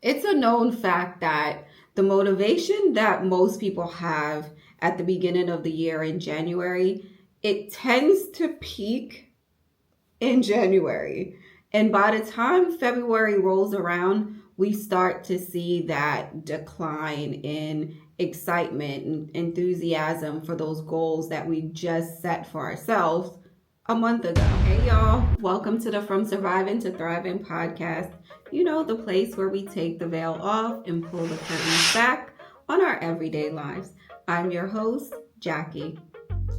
It's a known fact that the motivation that most people have at the beginning of the year in January, it tends to peak in January. And by the time February rolls around, we start to see that decline in excitement and enthusiasm for those goals that we just set for ourselves a month ago. Hey, y'all. Welcome to the From Surviving to Thriving podcast. You know, the place where we take the veil off and pull the curtains back on our everyday lives. I'm your host, Jackie.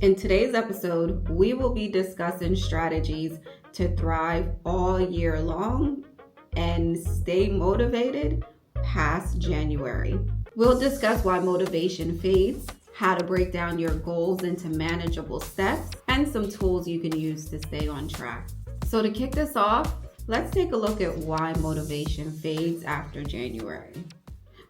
In today's episode, we will be discussing strategies to thrive all year long and stay motivated past January. We'll discuss why motivation fades, how to break down your goals into manageable steps, and some tools you can use to stay on track. So to kick this off, let's take a look at why motivation fades after January.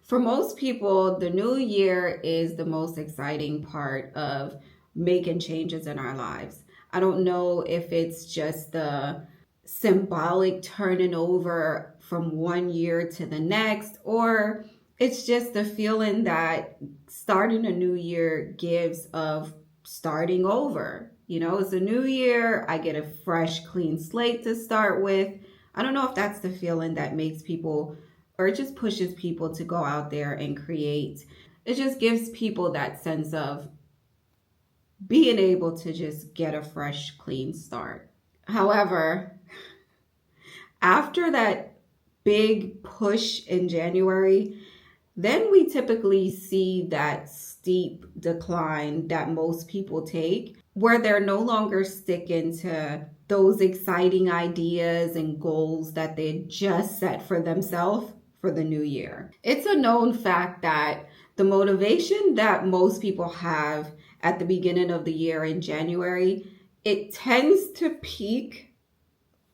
For most people, the new year is the most exciting part of making changes in our lives. I don't know if it's just the symbolic turning over from one year to the next, or it's just the feeling that starting a new year gives of starting over. You know, it's a new year. I get a fresh, clean slate to start with. I don't know if that's the feeling that makes people, or it just pushes people to go out there and create. It just gives people that sense of being able to just get a fresh, clean start. However, after that big push in January, then we typically see that steep decline that most people take, where they're no longer sticking to those exciting ideas and goals that they just set for themselves for the new year. It's a known fact that the motivation that most people have at the beginning of the year in January, it tends to peak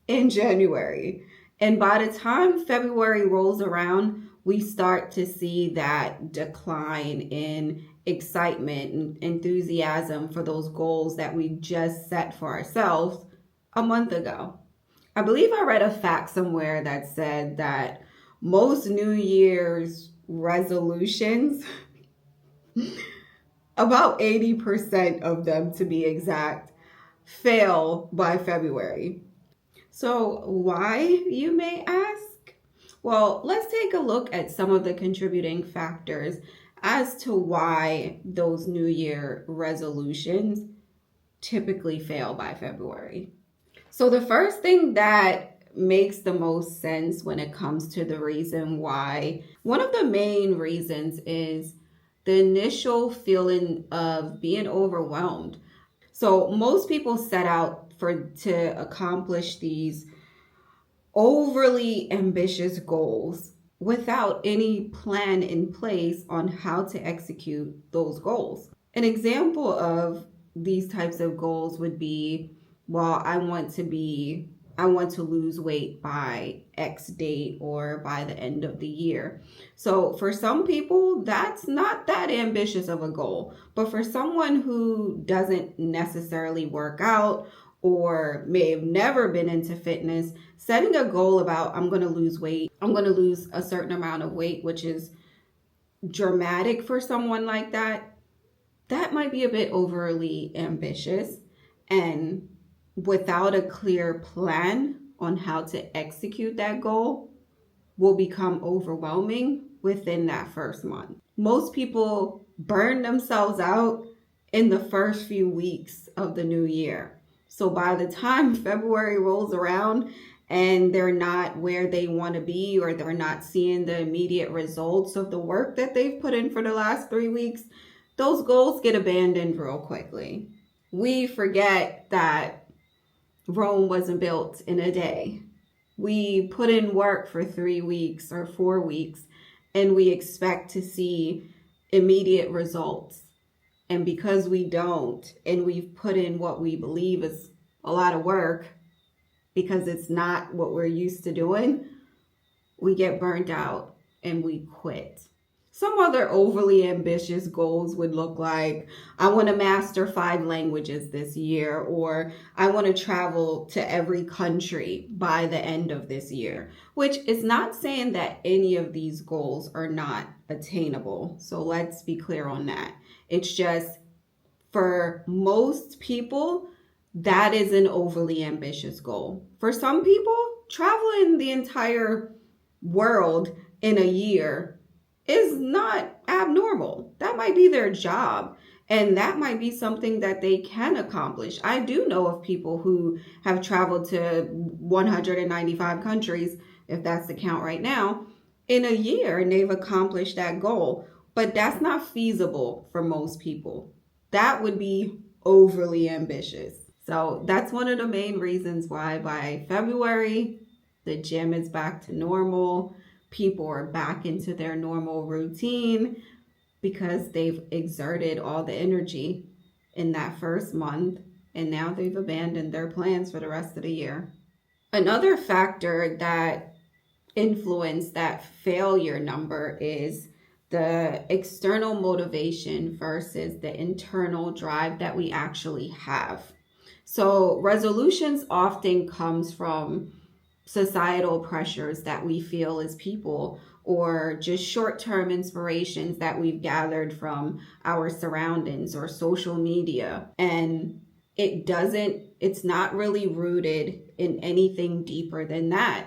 in January. And by the time February rolls around, we start to see that decline in excitement and enthusiasm for those goals that we just set for ourselves a month ago. I believe I read a fact somewhere that said that most New Year's resolutions, about 80% of them to be exact, fail by February. So why, you may ask? Well, let's take a look at some of the contributing factors as to why those New Year resolutions typically fail by February. So the first thing that makes the most sense when it comes to the reason why, one of the main reasons is the initial feeling of being overwhelmed. So most people set out to accomplish these overly ambitious goals without any plan in place on how to execute those goals. An example of these types of goals would be, well, I want to lose weight by X date or by the end of the year. So for some people, that's not that ambitious of a goal. But for someone who doesn't necessarily work out or may have never been into fitness, setting a goal about I'm going to lose weight, I'm going to lose a certain amount of weight, which is dramatic for someone like that, that might be a bit overly ambitious. And without a clear plan on how to execute that goal, will become overwhelming within that first month. Most people burn themselves out in the first few weeks of the new year. So by the time February rolls around and they're not where they want to be, or they're not seeing the immediate results of the work that they've put in for the last 3 weeks, those goals get abandoned real quickly. We forget that Rome wasn't built in a day. We put in work for 3 weeks or 4 weeks, and we expect to see immediate results. And because we don't, and we've put in what we believe is a lot of work, because it's not what we're used to doing, we get burnt out and we quit. Some other overly ambitious goals would look like I want to master 5 languages this year, or I want to travel to every country by the end of this year, which is not saying that any of these goals are not attainable. So let's be clear on that. It's just for most people, that is an overly ambitious goal. For some people, traveling the entire world in a year is not abnormal. That might be their job, and that might be something that they can accomplish. I do know of people who have traveled to 195 countries, if that's the count right now, in a year, and they've accomplished that goal. But that's not feasible for most people. That would be overly ambitious. So that's one of the main reasons why by February, the gym is back to normal. People are back into their normal routine because they've exerted all the energy in that first month, and now they've abandoned their plans for the rest of the year. Another factor that influenced that failure number is the external motivation versus the internal drive that we actually have. So resolutions often comes from societal pressures that we feel as people, or just short-term inspirations that we've gathered from our surroundings or social media. And it's not really rooted in anything deeper than that.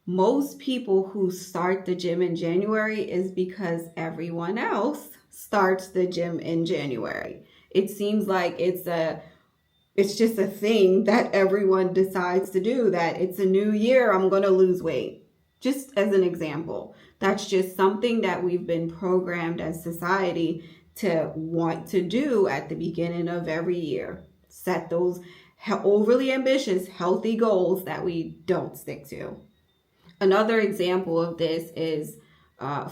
Most people who start the gym in January is because everyone else starts the gym in January. It seems like it's just a thing that everyone decides to do, that it's a new year, I'm going to lose weight. Just as an example, that's just something that we've been programmed as society to want to do at the beginning of every year. Set those overly ambitious, healthy goals that we don't stick to. Another example of this is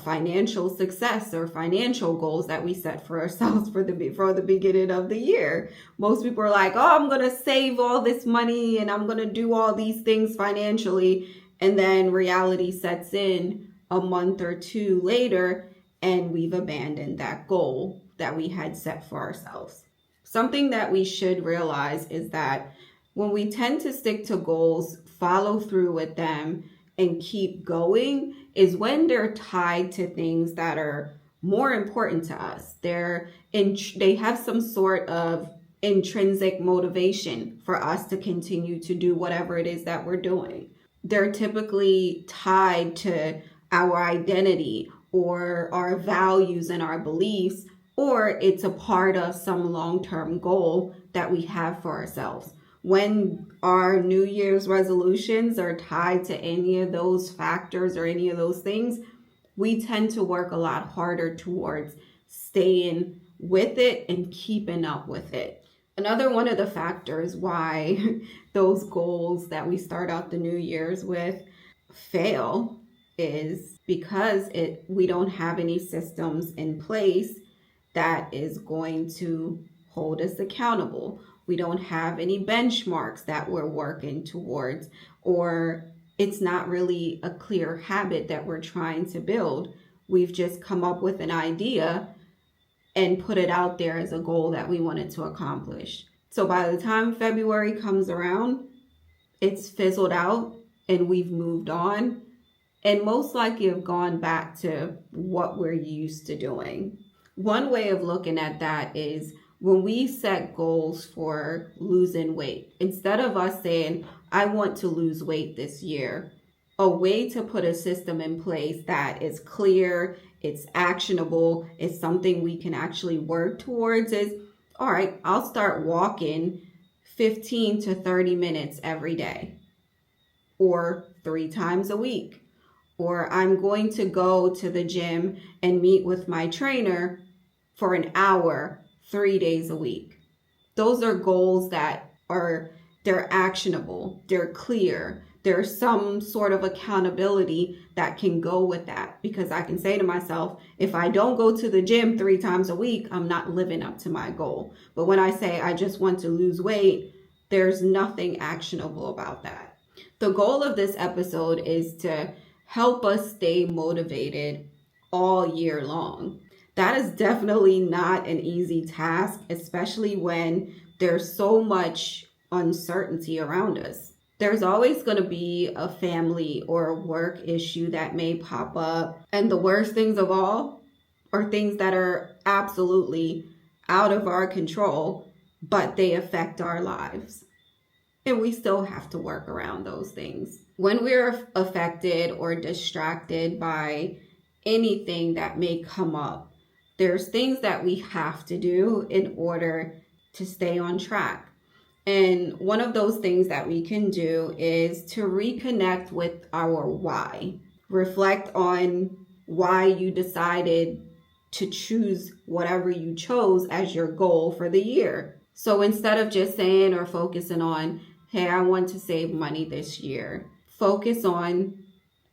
financial success or financial goals that we set for ourselves for the beginning of the year. Most people are like, oh, I'm going to save all this money and I'm going to do all these things financially. And then reality sets in a month or two later, and we've abandoned that goal that we had set for ourselves. Something that we should realize is that when we tend to stick to goals, follow through with them, and keep going is when they're tied to things that are more important to us. They have some sort of intrinsic motivation for us to continue to do whatever it is that we're doing. They're typically tied to our identity or our values and our beliefs, or it's a part of some long-term goal that we have for ourselves. When our New Year's resolutions are tied to any of those factors or any of those things, we tend to work a lot harder towards staying with it and keeping up with it. Another one of the factors why those goals that we start out the New Year's with fail is because we don't have any systems in place that is going to hold us accountable. We don't have any benchmarks that we're working towards, or it's not really a clear habit that we're trying to build. We've just come up with an idea and put it out there as a goal that we wanted to accomplish. So by the time February comes around, it's fizzled out and we've moved on, and most likely have gone back to what we're used to doing. One way of looking at that is when we set goals for losing weight, instead of us saying, I want to lose weight this year, a way to put a system in place that is clear, it's actionable, it's something we can actually work towards is, all right, I'll start walking 15 to 30 minutes every day, or 3 times a week, or I'm going to go to the gym and meet with my trainer for an hour 3 days a week. Those are goals that they're actionable, they're clear, there's some sort of accountability that can go with that, because I can say to myself, if I don't go to the gym 3 times a week, I'm not living up to my goal. But when I say I just want to lose weight, there's nothing actionable about that. The goal of this episode is to help us stay motivated all year long. That is definitely not an easy task, especially when there's so much uncertainty around us. There's always going to be a family or a work issue that may pop up. And the worst things of all are things that are absolutely out of our control, but they affect our lives. And we still have to work around those things. When we're affected or distracted by anything that may come up, there's things that we have to do in order to stay on track. And one of those things that we can do is to reconnect with our why. Reflect on why you decided to choose whatever you chose as your goal for the year. So instead of just saying or focusing on, hey, I want to save money this year, focus on,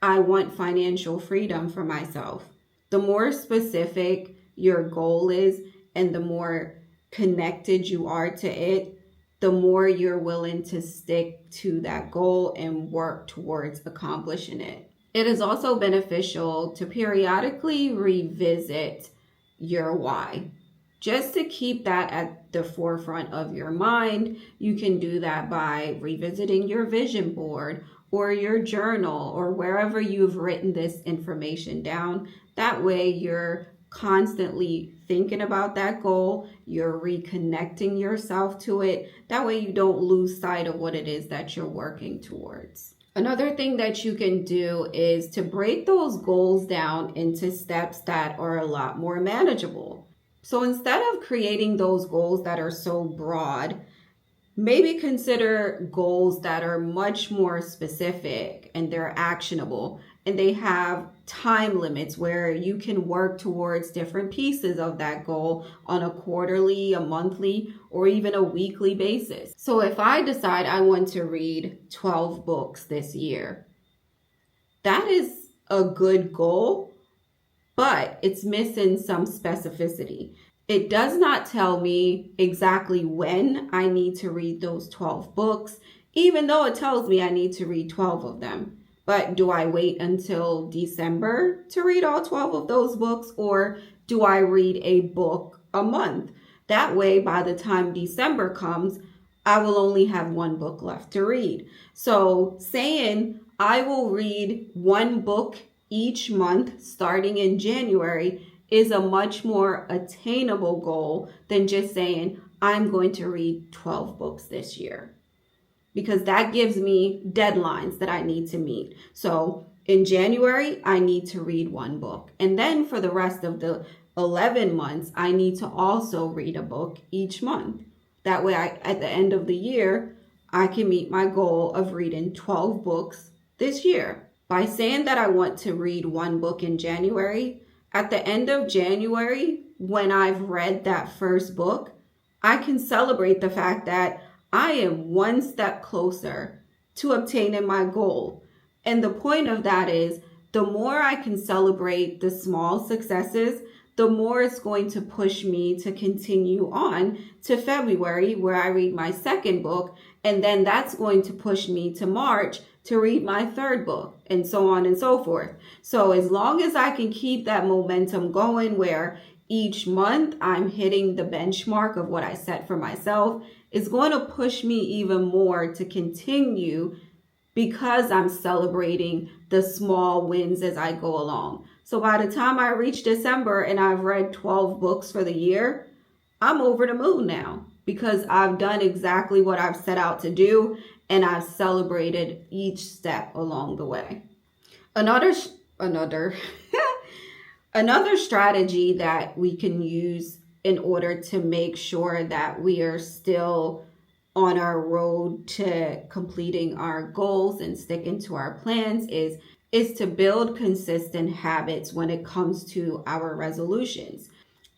I want financial freedom for myself. The more specific your goal is and the more connected you are to it, the more you're willing to stick to that goal and work towards accomplishing it. It is also beneficial to periodically revisit your why. Just to keep that at the forefront of your mind, you can do that by revisiting your vision board or your journal or wherever you've written this information down. That way you're constantly thinking about that goal, you're reconnecting yourself to it. That way you don't lose sight of what it is that you're working towards. Another thing that you can do is to break those goals down into steps that are a lot more manageable. So instead of creating those goals that are so broad, maybe consider goals that are much more specific and they're actionable and they have time limits where you can work towards different pieces of that goal on a quarterly, a monthly, or even a weekly basis. So if I decide I want to read 12 books this year, that is a good goal, but it's missing some specificity. It does not tell me exactly when I need to read those 12 books, even though it tells me I need to read 12 of them. But do I wait until December to read all 12 of those books, or do I read a book a month? That way, by the time December comes, I will only have one book left to read. So saying I will read one book each month starting in January is a much more attainable goal than just saying I'm going to read 12 books this year, because that gives me deadlines that I need to meet. So in January, I need to read one book. And then for the rest of the 11 months, I need to also read a book each month. That way, at the end of the year, I can meet my goal of reading 12 books this year. By saying that I want to read one book in January, at the end of January, when I've read that first book, I can celebrate the fact that I am one step closer to obtaining my goal. And the point of that is, the more I can celebrate the small successes, the more it's going to push me to continue on to February, where I read my second book. And then that's going to push me to March to read my third book, and so on and so forth. So as long as I can keep that momentum going, where each month I'm hitting the benchmark of what I set for myself, is going to push me even more to continue, because I'm celebrating the small wins as I go along. So by the time I reach December and I've read 12 books for the year, I'm over the moon now, because I've done exactly what I've set out to do and I've celebrated each step along the way. Another strategy that we can use in order to make sure that we are still on our road to completing our goals and sticking to our plans is to build consistent habits when it comes to our resolutions.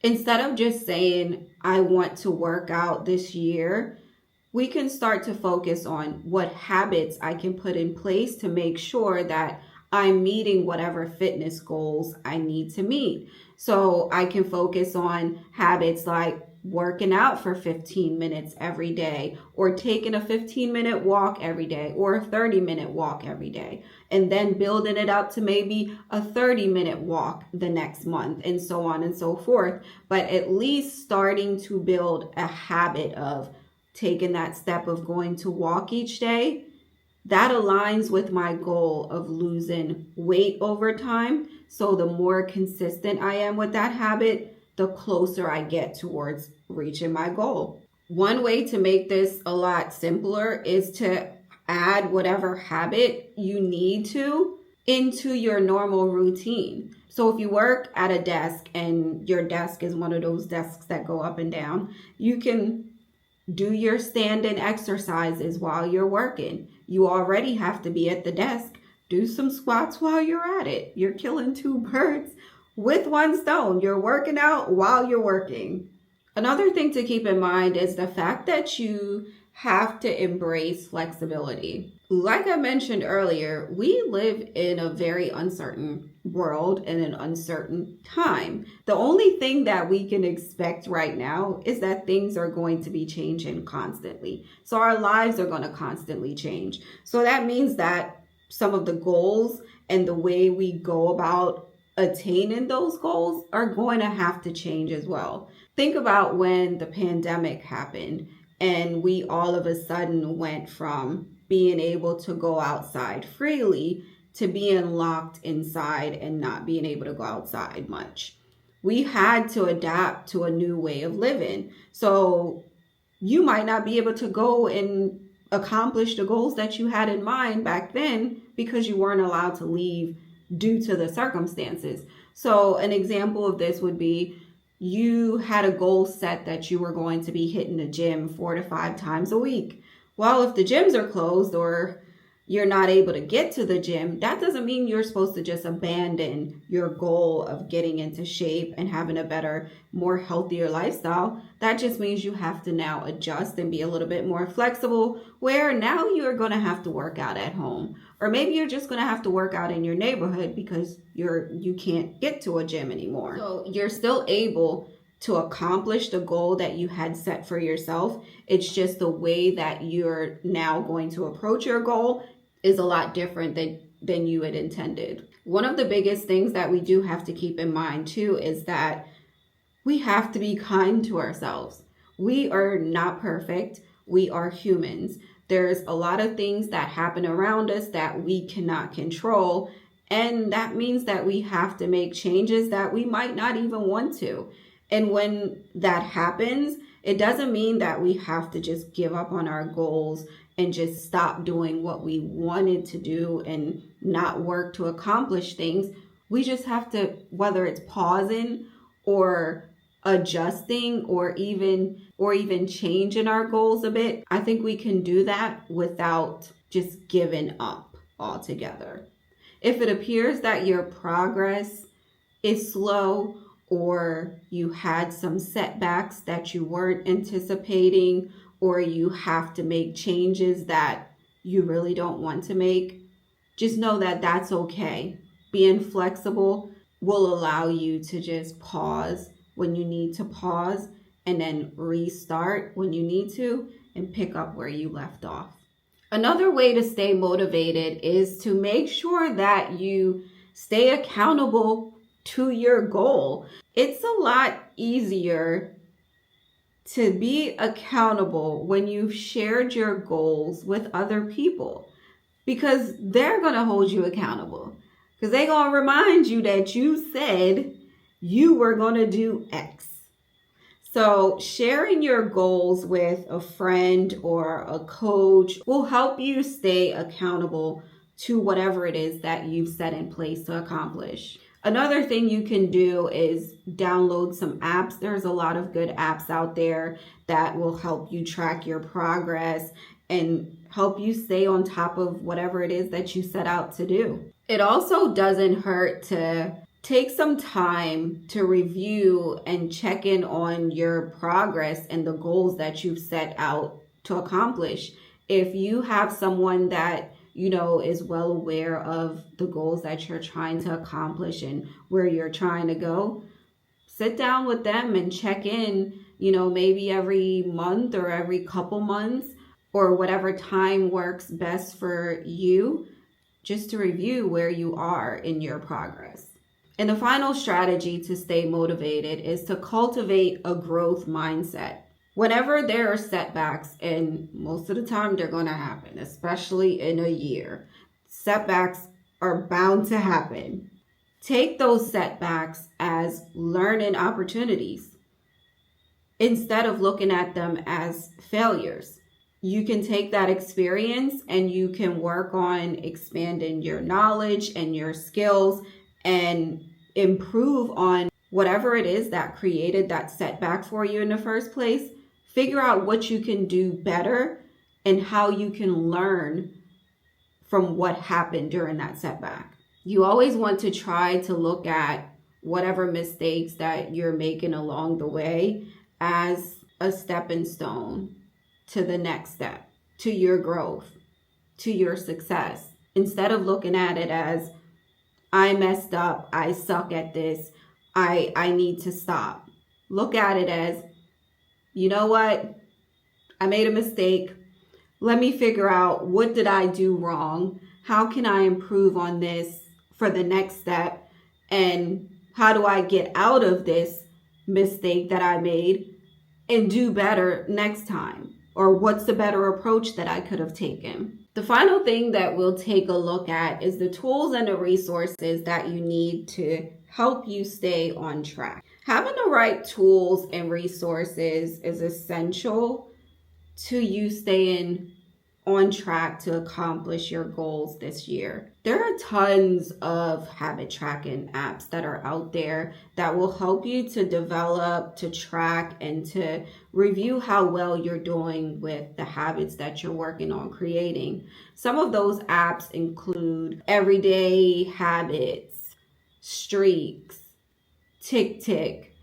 Instead of just saying, I want to work out this year, we can start to focus on what habits I can put in place to make sure that I'm meeting whatever fitness goals I need to meet. So I can focus on habits like working out for 15 minutes every day, or taking a 15-minute walk every day, or a 30-minute walk every day, and then building it up to maybe a 30-minute walk the next month, and so on and so forth. But at least starting to build a habit of taking that step of going to walk each day, that aligns with my goal of losing weight over time. So the more consistent I am with that habit, the closer I get towards reaching my goal. One way to make this a lot simpler is to add whatever habit you need to into your normal routine. So if you work at a desk and your desk is one of those desks that go up and down, you can do your standing exercises while you're working. You already have to be at the desk. Do some squats while you're at it. You're killing two birds with one stone. You're working out while you're working. Another thing to keep in mind is the fact that you have to embrace flexibility. Like I mentioned earlier, we live in a very uncertain world and an uncertain time. The only thing that we can expect right now is that things are going to be changing constantly. So our lives are going to constantly change. So that means that some of the goals and the way we go about attaining those goals are going to have to change as well. Think about when the pandemic happened and we all of a sudden went from being able to go outside freely to being locked inside and not being able to go outside much. We had to adapt to a new way of living. So you might not be able to go and accomplish the goals that you had in mind back then because you weren't allowed to leave due to the circumstances. So an example of this would be you had a goal set that you were going to be hitting the gym 4 to 5 times a week. Well, if the gyms are closed or you're not able to get to the gym, that doesn't mean you're supposed to just abandon your goal of getting into shape and having a better, more healthier lifestyle. That just means you have to now adjust and be a little bit more flexible, where now you're going to have to work out at home. Or maybe you're just going to have to work out in your neighborhood because you can't get to a gym anymore. So you're still able to accomplish the goal that you had set for yourself. It's just the way that you're now going to approach your goal is a lot different than you had intended. One of the biggest things that we do have to keep in mind too is that we have to be kind to ourselves. We are not perfect. We are humans. There's a lot of things that happen around us that we cannot control. And that means that we have to make changes that we might not even want to. And when that happens, it doesn't mean that we have to just give up on our goals and just stop doing what we wanted to do and not work to accomplish things. We just have to, whether it's pausing or adjusting or even changing our goals a bit, I think we can do that without just giving up altogether. If it appears that your progress is slow or you had some setbacks that you weren't anticipating, or you have to make changes that you really don't want to make, just know that that's okay. Being flexible will allow you to just pause when you need to pause and then restart when you need to and pick up where you left off. Another way to stay motivated is to make sure that you stay accountable to your goal. It's a lot easier to be accountable when you've shared your goals with other people, because they're going to hold you accountable, because they're going to remind you that you said you were going to do X. So sharing your goals with a friend or a coach will help you stay accountable to whatever it is that you've set in place to accomplish. Another thing you can do is download some apps. There's a lot of good apps out there that will help you track your progress and help you stay on top of whatever it is that you set out to do. It also doesn't hurt to take some time to review and check in on your progress and the goals that you've set out to accomplish. If you have someone that is well aware of the goals that you're trying to accomplish and where you're trying to go, sit down with them and check in maybe every month or every couple months, or whatever time works best for you, just to review where you are in your progress. And the final strategy to stay motivated is to cultivate a growth mindset. Whenever there are setbacks, and most of the time they're going to happen, especially in a year, setbacks are bound to happen. Take those setbacks as learning opportunities instead of looking at them as failures. You can take that experience and you can work on expanding your knowledge and your skills and improve on whatever it is that created that setback for you in the first place. Figure out what you can do better and how you can learn from what happened during that setback. You always want to try to look at whatever mistakes that you're making along the way as a stepping stone to the next step, to your growth, to your success. Instead of looking at it as, I messed up, I suck at this, I need to stop. Look at it as, you know what? I made a mistake. Let me figure out, what did I do wrong? How can I improve on this for the next step? And how do I get out of this mistake that I made and do better next time? Or what's the better approach that I could have taken? The final thing that we'll take a look at is the tools and the resources that you need to help you stay on track. Having the right tools and resources is essential to you staying on track to accomplish your goals this year. There are tons of habit tracking apps that are out there that will help you to develop, to track, and to review how well you're doing with the habits that you're working on creating. Some of those apps include Everyday Habits, Streaks, Tick Tick,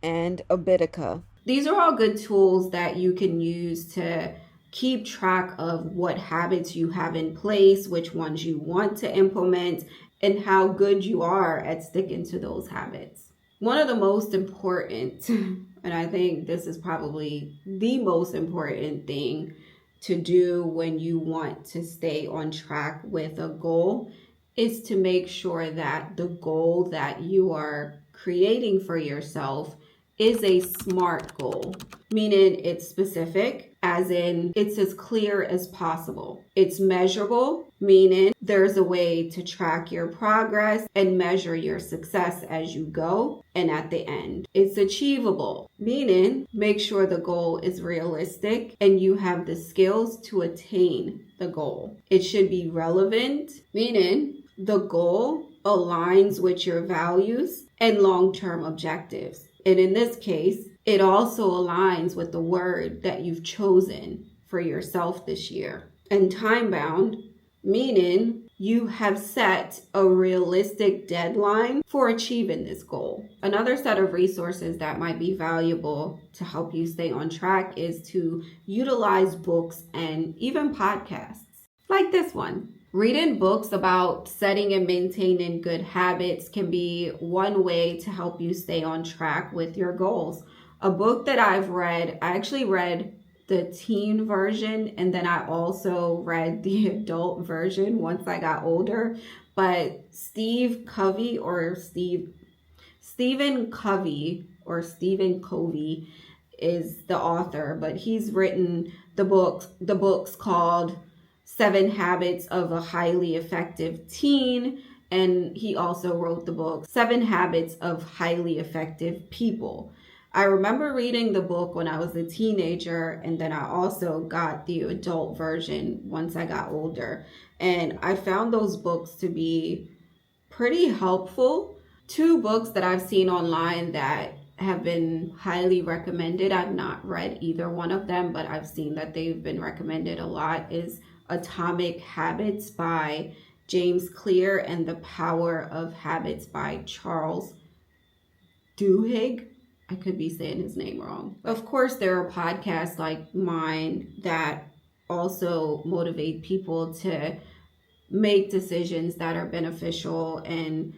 and Abitica. These are all good tools that you can use to keep track of what habits you have in place, which ones you want to implement, and how good you are at sticking to those habits. One of the most important, and I think this is probably the most important thing to do when you want to stay on track with a goal, is to make sure that the goal that you are creating for yourself is a SMART goal, meaning it's specific, as in it's as clear as possible. It's measurable, meaning there's a way to track your progress and measure your success as you go and at the end. It's achievable, meaning make sure the goal is realistic and you have the skills to attain the goal. It should be relevant, meaning the goal aligns with your values and long-term objectives. And in this case, it also aligns with the word that you've chosen for yourself this year. And time-bound, meaning you have set a realistic deadline for achieving this goal. Another set of resources that might be valuable to help you stay on track is to utilize books and even podcasts like this one. Reading books about setting and maintaining good habits can be one way to help you stay on track with your goals. A book that I've read, I actually read the teen version and then I also read the adult version once I got older. But Stephen Covey is the author, but he's written the books called 7 Habits of a Highly Effective Teen, and he also wrote the book 7 Habits of Highly Effective People. I remember reading the book when I was a teenager, and then I also got the adult version once I got older, and I found those books to be pretty helpful. 2 books that I've seen online that have been highly recommended, I've not read either one of them, but I've seen that they've been recommended a lot, is Atomic Habits by James Clear and The Power of Habits by Charles Duhigg. I could be saying his name wrong. Of course, there are podcasts like mine that also motivate people to make decisions that are beneficial and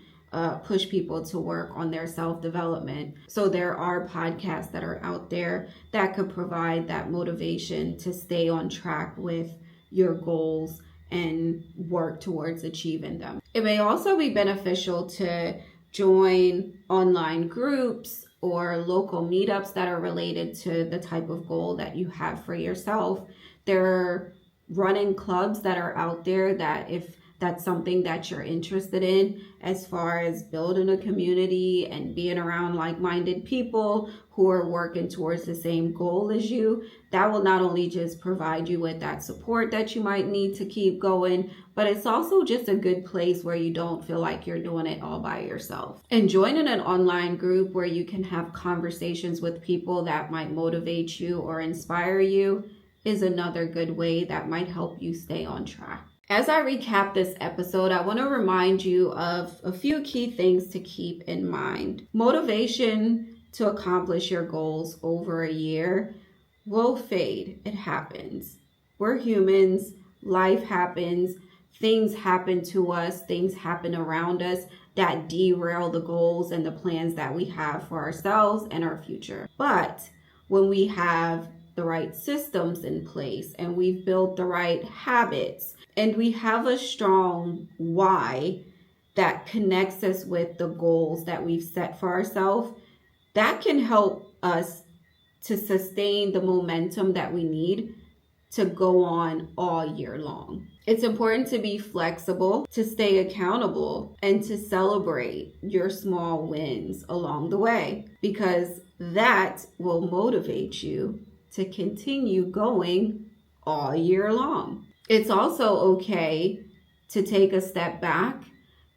push people to work on their self-development. So there are podcasts that are out there that could provide that motivation to stay on track with your goals and work towards achieving them. It may also be beneficial to join online groups or local meetups that are related to the type of goal that you have for yourself. There are running clubs that are out there that if that's something that you're interested in, as far as building a community and being around like-minded people who are working towards the same goal as you, that will not only just provide you with that support that you might need to keep going, but it's also just a good place where you don't feel like you're doing it all by yourself. And joining an online group where you can have conversations with people that might motivate you or inspire you is another good way that might help you stay on track. As I recap this episode, I want to remind you of a few key things to keep in mind. Motivation to accomplish your goals over a year will fade. It happens. We're humans. Life happens. Things happen to us. Things happen around us that derail the goals and the plans that we have for ourselves and our future. But when we have the right systems in place and we've built the right habits and we have a strong why that connects us with the goals that we've set for ourselves, that can help us to sustain the momentum that we need to go on all year long. It's important to be flexible, to stay accountable, and to celebrate your small wins along the way, because that will motivate you to continue going all year long. It's also okay to take a step back,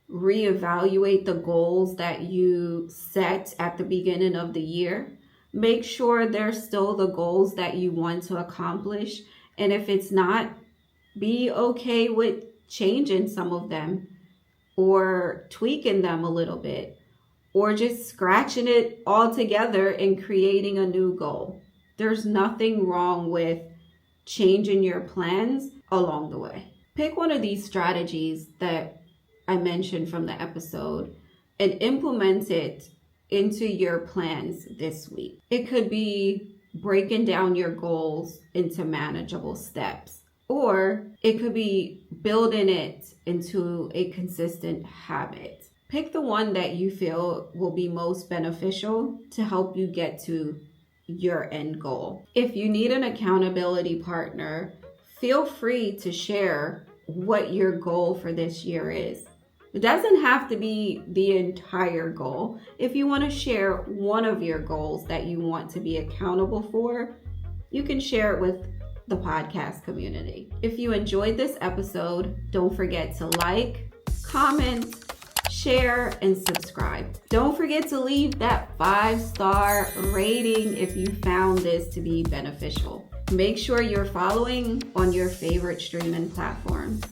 reevaluate the goals that you set at the beginning of the year. Make sure they're still the goals that you want to accomplish. And if it's not, be okay with changing some of them or tweaking them a little bit, or just scratching it all together and creating a new goal. There's nothing wrong with changing your plans along the way. Pick one of these strategies that I mentioned from the episode and implement it into your plans this week. It could be breaking down your goals into manageable steps, or it could be building it into a consistent habit. Pick the one that you feel will be most beneficial to help you get to your end goal. If you need an accountability partner, feel free to share what your goal for this year is. It doesn't have to be the entire goal. If you want to share one of your goals that you want to be accountable for, you can share it with the podcast community. If you enjoyed this episode, don't forget to like, comment, share, and subscribe. Don't forget to leave that 5-star rating if you found this to be beneficial. Make sure you're following on your favorite streaming platforms.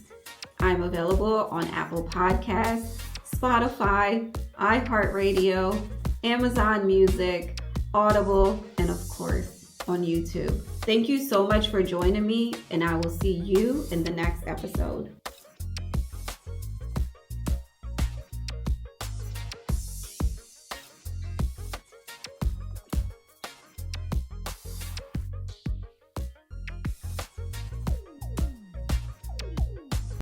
I'm available on Apple Podcasts, Spotify, iHeartRadio, Amazon Music, Audible, and of course on YouTube. Thank you so much for joining me, and I will see you in the next episode.